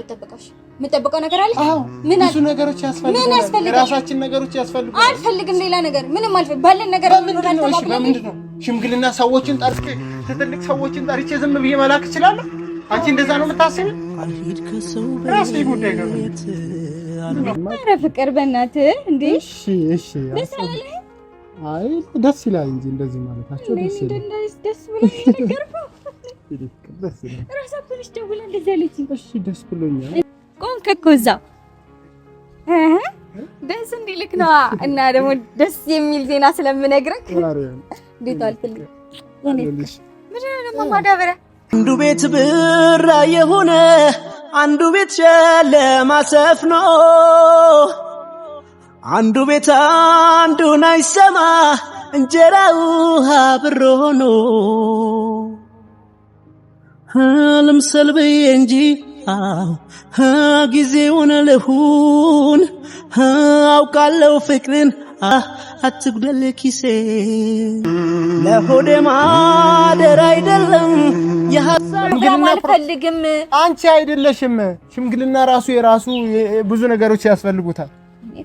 ተጠብቀሽ መጠበቀው ነገር አለ ምን ብዙ ነገሮች ያስፈልጋሉ ራሳችን ነገሮች ያስፈልጋሉ አልፈልግም ሌላ ነገር ምንም አልፈልግም ባለን ነገር ምንድነው ሽምግልና ሰዎችን ጠርቼ ትልቅ ሰዎችን ጠርቼ ዝም ብዬ መላክ እችላለሁ አንቺ እንደዛ ነው የምታስቢው ራስ ጉዳይ ነው ኧረ ፍቅር በእናትህ እንዴ እሺ አይ ደስ ይላል እንጂ እንደዚህ ማለታቸው ደስ ብሎኝ ነገርኩ ራሳችን ደውላ እንደዚህ አለችኝ እሺ ደስ ብሎኛል ቆንክ እኮ እዛው ደስ እንዲልክ ነው እና ደግሞ ደስ የሚል ዜና ስለምነግርህ እንዴት አልፈልግ ምንድነው ማዳበሪያ አንዱ ቤት ብራ የሆነ አንዱ ቤት ጨለማ ሰፍኖ አንዱ ቤት አንዱን አይሰማ እንጀራው አብሮ ነው ልምሰል ብዬ እንጂ ጊዜውን ልሁን አውቃለሁ ፍቅርን አትጉደል ኪሴ ለሆዴ ማደር አይደለም የሐሳብ አልፈልግም አንቺ አይደለሽም ሽምግልና ራሱ የራሱ ብዙ ነገሮች ያስፈልጉታል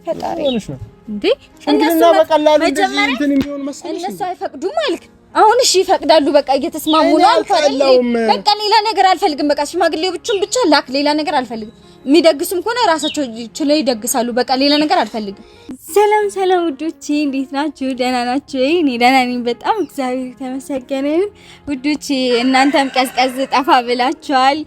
ፈጣሪ ነው እንዴ ሽምግልና በቀላሉ እንደዚህ እንትን የሚሆን መሰለሽ እነሱ አይፈቅዱም አልክ አሁን እሺ ይፈቅዳሉ በቃ እየተስማሙ ነው አልፈልግም በቃ ሌላ ነገር አልፈልግም በቃ ሽማግሌዎችን ብቻ ላክ ሌላ ነገር አልፈልግም የሚደግሱም ከሆነ ራሳቸው ችለው ይደግሳሉ በቃ ሌላ ነገር አልፈልግም ሰላም ውዶቼ እንዴት ናችሁ ደህና ናችሁ እኔ ደህና ነኝ በጣም እግዚአብሔር ተመስገነ ውዶቼ እናንተም ቀዝቀዝ ጠፋ ብላችኋል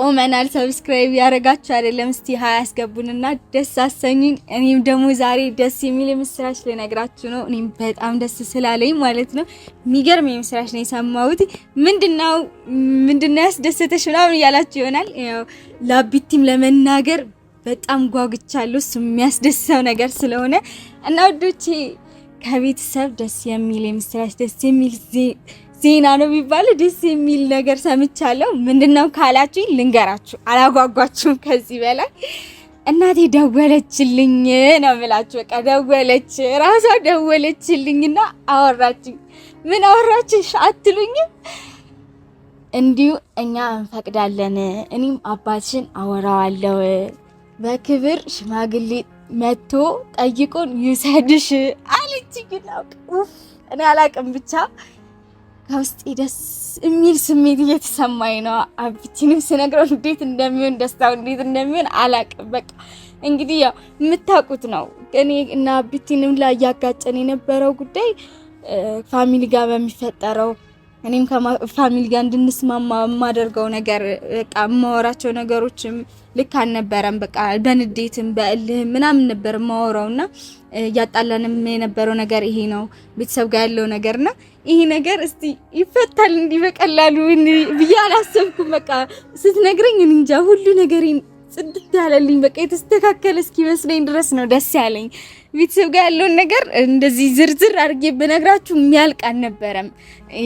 ቆመናል ሰብስክራይብ ያረጋችሁ አይደለም እስቲ 20 ያስገቡንና ደስ አሰኙኝ እኔም ደግሞ ዛሬ ደስ የሚል ምስራች ልነግራችሁ ነው እኔም በጣም ደስ ስላለኝ ማለት ነው የሚገርም ምስራች ነው የሰማሁት ምንድነው ያስደሰተሽ ምናምን ያላችሁ ይሆናል ያው ላቢቲም ለመናገር በጣም ጓጉቻለሁ እሱ የሚያስደስተው ነገር ስለሆነ እና ወዶቼ ከቤተሰብ ደስ የሚል ምስራች ደስ የሚል ዜና ነው የሚባለው ደስ የሚል ነገር ሰምቻለሁ ምንድነው ካላችሁ ልንገራችሁ አላጓጓችሁም ከዚህ በላይ እናቴ ደወለችልኝ ነው የምላችሁ በቃ ራሷ ደወለችልኝና አወራችኝ ምን አወራችሽ አትሉኝ እንዲሁ እኛ እንፈቅዳለን እኔም አባትሽን አወራዋለሁ በክብር ሽማግሌ መጥቶ ጠይቆን ይሰድሽ አለችኝ እኔ አላቅም ብቻ ከውስጤ ደስ የሚል ስሜት እየተሰማኝ ነው አብቲንም ስነግረው እንዴት እንደሚሆን ደስታው እንዴት እንደሚሆን አላቅም በቃ እንግዲህ ያው የምታውቁት ነው እኔ እና አብቲንም ላይ ያጋጨን የነበረው ጉዳይ ፋሚሊ ጋር በሚፈጠረው እኔም ከፋሚሊ ጋር እንድንስማማ ማደርገው ነገር በቃ ማወራቸው ነገሮችም ልክ አልነበረም በቃ በንዴትም በእልህም ምናምን ነበር ማወራውና ያጣላንም የነበረው ነገር ይሄ ነው ቤተሰብ ጋር ያለው ነገርና ይሄ ነገር እስቲ ይፈታል እንዲ በቀላሉ ብዬ አላሰብኩም በቃ ስትነግረኝ እንጃ ሁሉ ነገሬን ጽድት ያለልኝ በቃ የተስተካከለ እስኪመስለኝ ድረስ ነው ደስ ያለኝ ቤተሰብ ጋር ያለው ነገር እንደዚህ ዝርዝር አድርጌ በነግራችሁ የሚያልቅ አልነበረም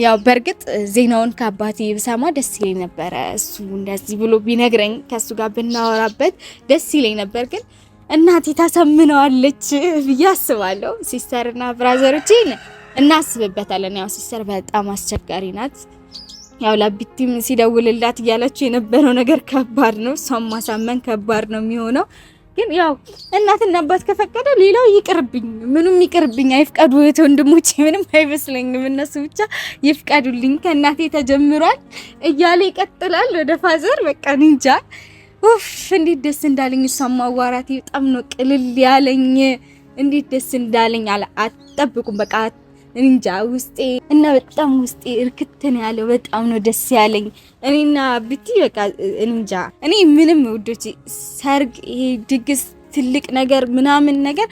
ያው በርግጥ ዜናውን ከአባቴ ብሰማ ደስ ይለኝ ነበር እሱ እንደዚህ ብሎ ቢነግረኝ ከሱ ጋር ብናወራበት ደስ ይለኝ ነበር ግን እናቴ ታሰምነዋለች ብዬ አስባለሁ ሲስተርና ብራዘሮቼ እናስብበታለን ያው ሲስተር በጣም አስቸጋሪ ናት ያው ላቢቲም ሲደውልላት እያለች የነበረው ነገር ከባድ ነው እሷም ማሳመን ከባድ ነው የሚሆነው ግን ያው እናትና አባት ከፈቀደ ሌላው ይቅርብኝ ምንም ይቅርብኝ አይፍቀዱ ወንድሞቼ ምንም አይመስለኝም እነሱ ብቻ ይፍቀዱልኝ ከእናቴ ተጀምሯል እያለ ይቀጥላል ወደ ፋዘር በቃ እንጃ እንዴት ደስ እንዳለኝ እሷም ማዋራቴ በጣም ነው ቅልል ያለኝ እንዴት ደስ እንዳለኝ አትጠብቁም በቃ እንጃ ውስጤ እና በጣም ውስጤ እርክተን ያለው በጣም ነው ደስ ያለኝ እኔና ብቲ በቃ እንጃ እኔ ምንም ውዶቼ ሰርግ ይሄ ድግስ ትልቅ ነገር ምናምን ነገር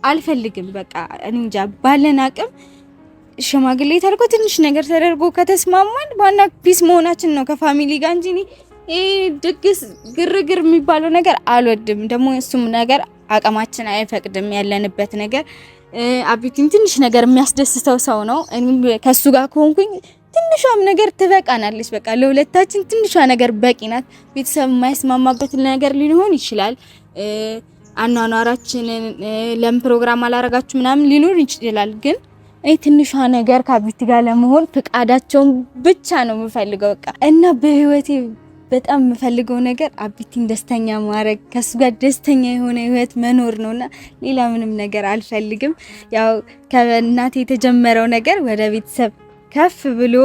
አልፈልግም በቃ እንጃ ባለን አቅም ሽማግሌ ታርጎ ትንሽ ነገር ተደርጎ ከተስማማን ባና ፒስ መሆናችን ነው ከፋሚሊ ጋር እንጂ ይሄ ድግስ ግርግር የሚባለው ነገር አልወድም ደግሞ እሱም ነገር አቅማችን አይፈቅድም ያለንበት ነገር አብቲን ትንሽ ነገር የሚያስደስተው ሰው ነው እኔ ከሱ ጋር ኮንኩኝ ትንሿም ነገር ትበቃናለች በቃ ለሁለታችን ትንሿ ነገር በቂ ናት ቤተሰብ የማይስማማበት ነገር ሊሆን ይችላል አኗኗራችንን ለፕሮግራም አላረጋችሁ ምናምን ሊኖር ይችላል ግን ትንሿ ነገር ከአብቲ ጋር ለመሆን ፍቃዳቸውን ብቻ ነው የምፈልገው በቃ እና በህይወቴ በጣም የምፈልገው ነገር አቢቲን ደስተኛ ማድረግ ከሱ ጋር ደስተኛ የሆነ ህይወት መኖር ነውና ሌላ ምንም ነገር አልፈልግም። ያው ከእናቴ የተጀመረው ነገር ወደ ቤተሰብ ከፍ ብሎ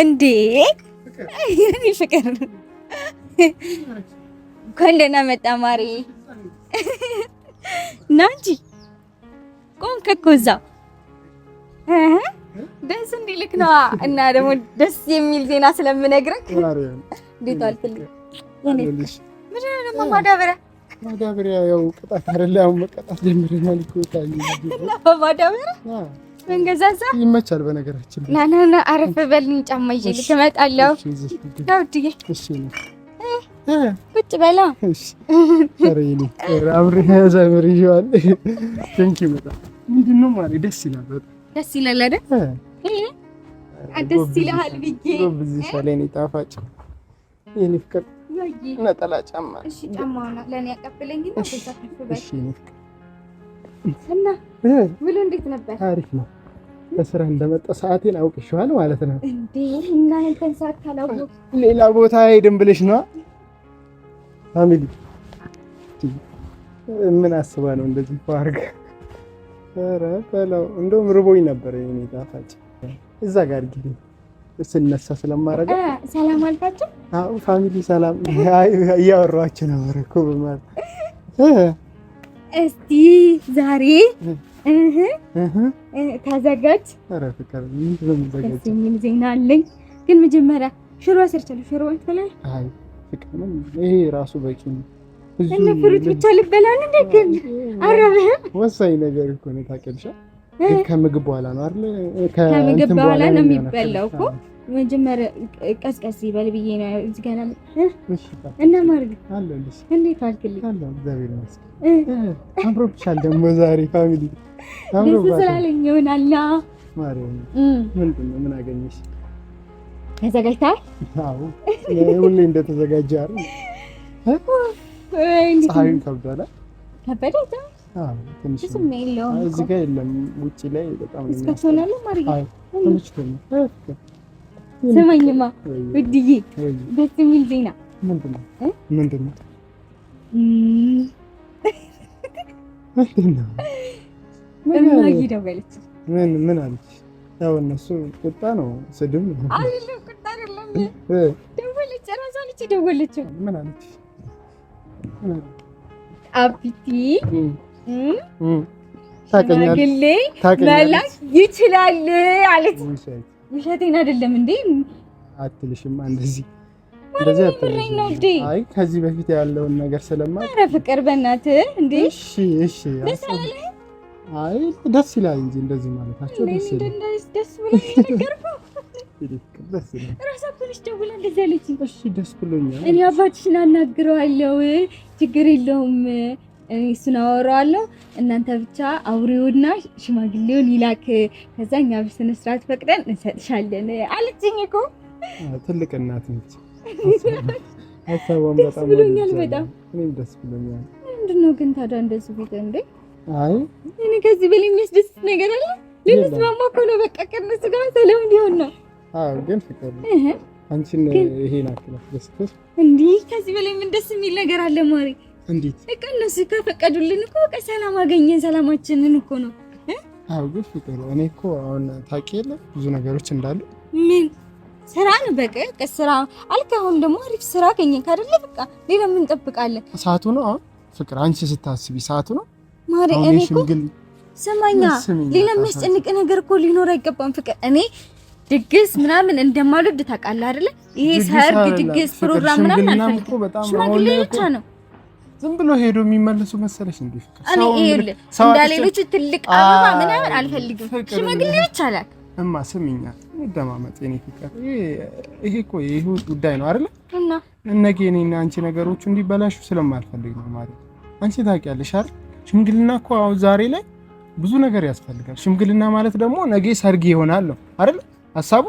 እንዴ የኔ ፍቅር ኮንደና መጣ ማሪ ናንቺ ቆም ከኮዛ ደስ እንዲልክ ነው እና ደግሞ ደስ የሚል ዜና ስለምነግርህ እንዴት አልፈልግ የኔ ምንድነው ደግሞ ማዳበሪያ ያው ቅጣት አይደለም ያው መቀጣት ጀምረናል እኮ ታኝ እና በማዳበሪያ መንገዛዛ ይመቻል በነገራችን ና አረፍ በልኝ ጫማ ይዤ ልመጣለሁ ነው ድዬ እሺ ቁጭ በላ እሺ አሬኒ አብሬ ያዛምር ይዋል ቴንክ ዩ በጣም ምንድነው ማለት ደስ ይላል በጣም ደስ ይላል አይደል ደስ ይላል ብዬ ብዙ ሰለኔ ጣፋጭ የኔ ፍቅር ነጠላ ጫማ እሺ ጫማውና ለኔ ያቀብለኝና በዛ ተፈበ እሺ እና ብሎ እንዴት ነበር? አሪፍ ነው። በስራ እንደመጣ ሰዓቴን አውቅሽዋል ማለት ነው እንዴ? እና እንትን ሰዓት ካላወቅ ሌላ ቦታ ሄድን ብለሽ ነው ፋሚሊ? ምን አስባ ነው እንደዚህ ፋርግ? ኧረ በለው እንደውም ርቦኝ ነበር የኔ ጣፋጭ። እዛ ጋር ግዲ ስነሳ ስለማረጋ ሰላም አልካችሁ? አዎ ፋሚሊ ሰላም እያወራኋቸው ነበር እኮ በማለት እስቲ ዛሬ ተዘጋጅ። ኧረ ፍቅር ምን ተዘጋጅ? ምን ዜና አለኝ ግን መጀመሪያ ሽሮ አሰርቻለሁ። ሽሮ ወጥተላል። አይ ፍቅር ምን ይሄ ራሱ በቂ ነው። እና ፍሩት ብቻ ልበላን እንዴ? ግን አረበህ ወሳኝ ነገር እኮ ነው ታውቂያለሽ። ከምግብ በኋላ ነው አይደል? ከምግብ በኋላ ነው የሚበላው እኮ መጀመሪያ ቀስቀስ ይበል ብዬ ነው እዚህ ጋር ነው። እሺ እና ማርግ አለልሽ እንዴት አልክልኝ? አለው እግዚአብሔር ይመስገን። አምሮብሻል ደግሞ ዛሬ ፋሚሊ ደስ ስላለኝ ይሆናል። ማርያም ምንድን ነው ምን አገኘሽ? ተዘጋጅተሃል? አዎ ሁሌ እንደተዘጋጀ አይደል? ፀሐዩን ከብዷል። ከበደ አዎ ትንሽ ነው። እዚህ ጋር የለም ውጪ ላይ በጣም ነው እስከሆነለ ማርያም አይ ተመችቶኛል። ስማኝማ ውድዬ ደስ የሚል ዜና ምንድን ነው? ምንድን ነው? እማዬ ደወለች። ምን አለች? ያው እነሱ ቁጣ ነው ስድብ ነው አይደለም? ቁጣ አይደለም ደወለች። እራሷ ነች የደወለችው። ምን አለች? አቢቲ ታውቂኛለሽ መላክ ይችላል አለች። ውሸቴን አይደለም እንዴ? አትልሽማ እንደዚህ አትልሽም ነው እንዴ? አይ ከዚህ በፊት ያለውን ነገር ስለማውቅ ኧረ ፍቅር በእናትህ እንዴ! እሺ አይ ደስ ይላል እንጂ እንደዚህ ማለታቸው ደስ ይላል። ደስ ብሎኝ ነገርኩህ። ደስ ይላል። እራሳችሁ ልጅ ደውላ እንደዚህ አለችኝ። እሺ ደስ ብሎኛል። እኔ አባትሽን አናግረዋለሁ ችግር የለውም እሱን አወራዋለሁ። እናንተ ብቻ አውሬውና ሽማግሌውን ይላክ፣ ከዛ እኛ በስነ ስርዓት ፈቅደን እንሰጥሻለን አለችኝ እኮ። ትልቅ እናት ነች። ሀሳቧን በጣም ብሎኛል። በጣም እኔም ደስ ብሎኛል። ምንድነው ግን ታዲያ እንደዚህ ቤት እንዴ? አይ እኔ ከዚህ በላይ የሚያስደስት ነገር አለ? ልንስማማ እኮ ነው። በቃ ከእነሱ ጋር ሰላም ሊሆን ነው። አዎ ግን ፍቅር አንቺን ይሄን አክላፍ ደስከስ እንዴ? ከዚህ በላይ ምን ደስ የሚል ነገር አለ ማሪ? እንዴት በቃ እነሱ ከፈቀዱልን እኮ በቃ ሰላም አገኘን። ሰላማችንን እኮ ነው። አዎ ግን ፍቅር እኔ እኮ አሁን ታውቂ የለ ብዙ ነገሮች እንዳሉ ምን ስራ ነው በቃ ስራ አልክ። አሁን ደግሞ አሪፍ ስራ አገኘን ካደለ በቃ ሌላ ምን እንጠብቃለን? ሰዓቱ ነው አሁን ፍቅር። አንቺ ስታስቢ ሰዓቱ ነው ማሪ። እኔ እኮ ሰማኛ ሌላ የሚያስጨንቅ ነገር እኮ ሊኖር አይገባም ፍቅር። እኔ ድግስ ምናምን እንደማልወድ ታውቃለህ አይደለ? ይሄ ሰርግ ድግስ ፕሮግራም ምናምን አልፈልግም። ሽማግሌ ብቻ ነው ዝም ብሎ ሄዶ የሚመለሱ መሰለሽ እንዴ ፍቅር? እኔ ይኸውልህ እንዳሌሎቹ ትልቅ አበባ ምናምን አልፈልግም። ሽማግሌ ብቻ ላክ። እማ ስሚኛ እንደማመጥ የኔ ፍቅር ይሄ እኮ የህይወት ጉዳይ ነው አይደለ? እና ነገ እኔና አንቺ ነገሮቹ እንዲበላሹ ስለማልፈልግ ነው ማለት። አንቺ ታውቂያለሽ አይደል? ሽምግልና እኮ አሁን ዛሬ ላይ ብዙ ነገር ያስፈልጋል። ሽምግልና ማለት ደግሞ ነገ ሰርግ ይሆናል ነው አይደል ሐሳቡ?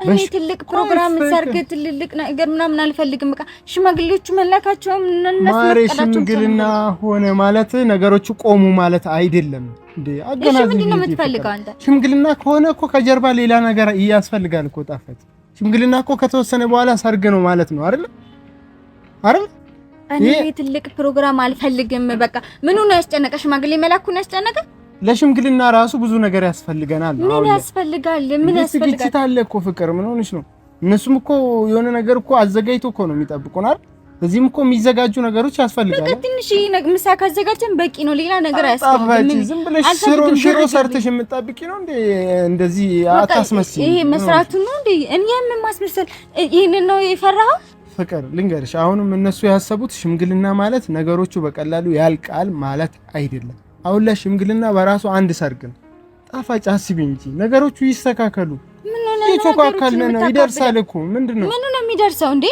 እኔ ትልቅ ፕሮግራም ሰርግ ትልልቅ ነገር ምናምን አልፈልግም። በቃ ሽማግሌዎቹ መላካቸውም ማሬ ሽምግልና ሆነ ማለት ነገሮቹ ቆሙ ማለት አይደለም እንዴ? አገናዝብ። ምንድን ነው የምትፈልገው አንተ? ሽምግልና ከሆነ እኮ ከጀርባ ሌላ ነገር ያስፈልጋል እኮ ጣፈት ሽምግልና እኮ ከተወሰነ በኋላ ሰርግ ነው ማለት ነው አይደል? እኔ ትልቅ ፕሮግራም አልፈልግም። በቃ ምኑ ነው ያስጨነቀ? ሽማግሌ መላኩ ነው ያስጨነቀ? ለሽምግልና ራሱ ብዙ ነገር ያስፈልገናል። ምን ያስፈልጋል? ምን ያስፈልጋል? ግጭት አለ እኮ ፍቅር፣ ምን ሆነሽ ነው? እነሱም እኮ የሆነ ነገር እኮ አዘጋጅቶ እኮ ነው የሚጠብቁን አይደል? እዚህም እኮ የሚዘጋጁ ነገሮች ያስፈልጋል። በቃ ትንሽ ምሳ ካዘጋጀን በቂ ነው። ሌላ ነገር አያስፈልግም። ዝም ብለሽ ሽሮ ሰርተሽ የምትጠብቂ ነው እንዴ? እንደዚህ አታስመስይ። ይሄ መስራቱ ነው እንዴ? እኔ ምን ማስመሰል? ይሄንን ነው የፈራኸው? ፍቅር ልንገርሽ፣ አሁንም እነሱ ያሰቡት ሽምግልና ማለት ነገሮቹ በቀላሉ ያልቃል ማለት አይደለም። አሁን ላይ ሽምግልና በራሱ አንድ ሰርግ ነው። ጣፋጭ አስቢ እንጂ ነገሮቹ ይስተካከሉ። ምን ነው ይተካከልና ይደርሳል እኮ። ምንድነው ምን ነው የሚደርሰው እንዴ?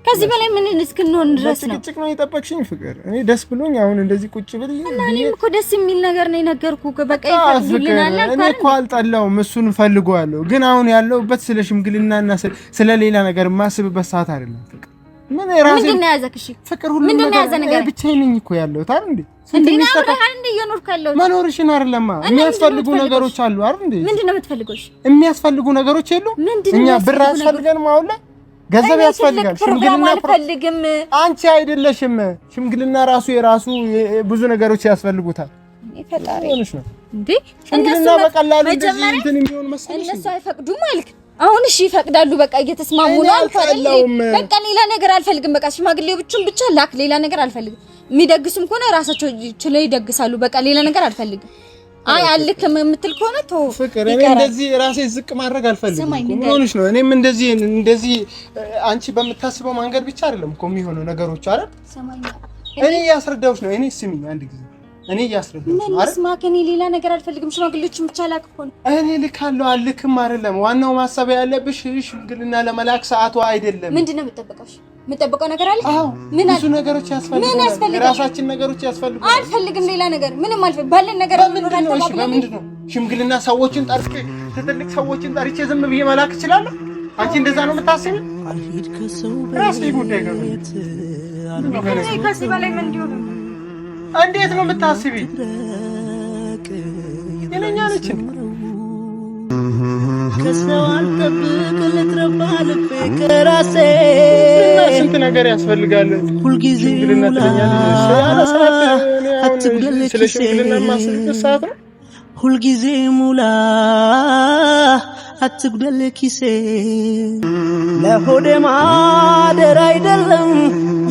ከዚህ በላይ ምን እስክንሆን ድረስ ነው? ጭቅጭቅ ነው የጠበቅሽኝ ፍቅር። እኔ ደስ ብሎኝ አሁን እንደዚህ ቁጭ ብለኝ እና እኔም እኮ ደስ የሚል ነገር ነው የነገርኩህ። በቃ ይፈልግልናል አልኩ። እኔ እኮ አልጠላውም፣ እሱን ፈልገዋለሁ። ግን አሁን ያለውበት ስለ ሽምግልናና ስለ ሌላ ነገር የማስብበት ሰዓት አይደለም ፍቅር። ምን ራሴ ምንድን ነው ያዘህ? እሺ ፍቅር፣ ሁሉ ነገር ብቻዬን ነኝ እኮ ያለሁት አይደል እንዴ? እንዴ እየኖርክ ያለሁት መኖርሽን አይደለማ። የሚያስፈልጉ ነገሮች አሉ አይደል እንዴ? ምንድን ነው የምትፈልገው? የሚያስፈልጉ ነገሮች የሉ? እኛ ብር አስፈልገን አሁን ላይ ገንዘብ ያስፈልጋል። ሽምግልና አልፈልግም። አንቺ አይደለሽም። ሽምግልና ራሱ የራሱ ብዙ ነገሮች ያስፈልጉታል። ፈጣሪ ነው እንዴ? ሽምግልና በቀላሉ እንደዚህ እንትን የሚሆን መሰለሽ? እነሱ አይፈቅዱም አልክ። አሁን እሺ ይፈቅዳሉ። በቃ እየተስማሙ ነው አልፈልግም። በቃ ሌላ ነገር አልፈልግም። በቃ ሽማግሌዎቹን ብቻ ላክ። ሌላ ነገር አልፈልግም። የሚደግሱም ከሆነ ራሳቸው ችለው ይደግሳሉ። በቃ ሌላ ነገር አልፈልግም። አይ አልክም የምትል ከሆነ ተው ፍቅር። እኔ እንደዚህ ራሴ ዝቅ ማድረግ አልፈልግም። ምን ሆነሽ ነው? እኔም እንደዚህ አንቺ በምታስበው መንገድ ብቻ አይደለም እኮ የሚሆነው ነገሮች አይደል? እኔ እያስረዳሁሽ ነው። እኔ ስሚኝ አንድ ጊዜ እኔ እያስረዳሁሽ ነው አይደል? መስማ ከኔ ሌላ ነገር አልፈልግም። ሽማግሌዎችን ብቻ ላክ እኮ ነው። እኔ ልካለሁ አልክም አይደለም። ዋናው ማሰብ ያለብሽ ሽምግልና ለመላክ ሰዓቱ አይደለም። ምንድነው የምጠብቀው ነገር አለ? ምን ብዙ ነገሮች ያስፈልጋሉ። ራሳችን ነገሮች ያስፈልጋሉ። አልፈልግም ሌላ ነገር ምንም አልፈልግም። ባለን ነገር በምንድነው ሽምግልና ሰዎችን ጠርቼ ትልልቅ ሰዎችን ጠርቼ ዝም ብዬ መላክ እችላለሁ? አንቺ እንደዛ ነው የምታስቢው? ራሴ ጉዳይ ከዚህ በላይ ምን እንዲሆን እንዴት ነው የምታስቢ? የለኛ ነች ከሰው አልጠብቅ ልትረባ ልቤ ከራሴ ስንት ነገር ያስፈልጋል። ሁልጊዜ ሽምግልና ስለ ሽምግልና ማስብበት ሰዓት ነው። ሁልጊዜ ሙላ አትጉደል ኪሴ ለሆዴ ማደር አይደለም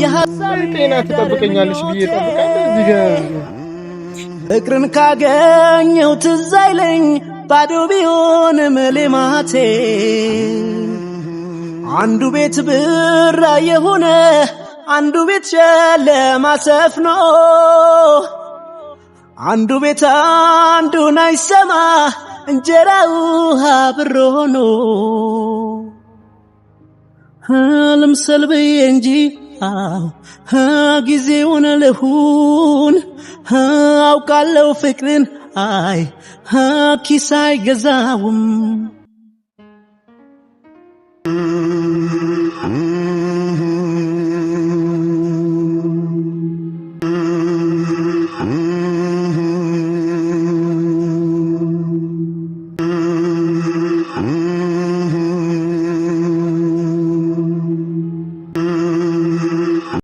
የሐሳብ ጤና ትጠብቀኛለሽ ብዬ ጠብቃለሁ። እዚህ ጋር ፍቅርን ካገኘው ትዝ አይለኝ ባዶ ቢሆንም ሌማቴ አንዱ ቤት ብራ የሆነ አንዱ ቤት ጨለማ ሰፍኖ አንዱ ቤት አንዱን አይሰማ እንጀራው አብሮ ሆኖ ልምሰል ብዬ እንጂ ጊዜውን ልሁን አውቃለሁ ፍቅርን አይ ኪስ አይገዛውም።